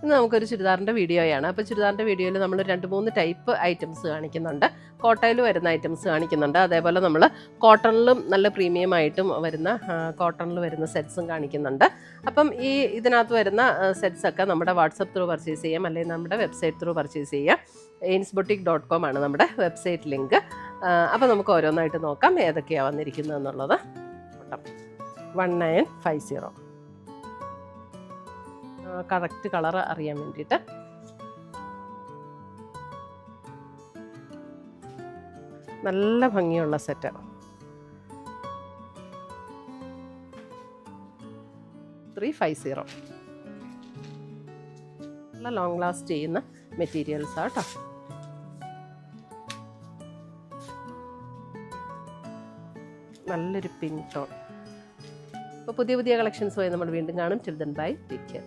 ഇന്ന് നമുക്കൊരു ചുരിദാറിൻ്റെ വീഡിയോയാണ്. അപ്പോൾ ചുരിദാറിൻ്റെ വീഡിയോയിൽ നമ്മൾ 2-3 ടൈപ്പ് ഐറ്റംസ് കാണിക്കുന്നുണ്ട്. കോട്ടയിൽ വരുന്ന ഐറ്റംസ് കാണിക്കുന്നുണ്ട്. അതേപോലെ നമ്മൾ കോട്ടണിലും നല്ല പ്രീമിയം ആയിട്ടും വരുന്ന കോട്ടണിൽ വരുന്ന സെറ്റ്സും കാണിക്കുന്നുണ്ട്. അപ്പം ഇതിനകത്ത് വരുന്ന സെറ്റ്സൊക്കെ നമ്മുടെ വാട്സപ്പ് ത്രൂ പർച്ചേസ് ചെയ്യാം, അല്ലെങ്കിൽ നമ്മുടെ വെബ്സൈറ്റ് ത്രൂ പർച്ചേസ് ചെയ്യാം. ainsboutique.com ആണ് നമ്മുടെ വെബ്സൈറ്റ് ലിങ്ക്. അപ്പോൾ നമുക്ക് ഓരോന്നായിട്ട് നോക്കാം ഏതൊക്കെയാണ് വന്നിരിക്കുന്നത് എന്നുള്ളത്. 1950 കറക്റ്റ് കളർ അറിയാൻ വേണ്ടിയിട്ട്. നല്ല ഭംഗിയുള്ള സെറ്റ്. 350 നല്ല ലോങ് ലാസ്റ്റ് ചെയ്യുന്ന മെറ്റീരിയൽസാണ് കേട്ടോ. നല്ലൊരു പിങ്ക് ടോൺ. അപ്പോൾ പുതിയ കളക്ഷൻസുമായി നമ്മൾ വീണ്ടും കാണും. Till then bye, take care.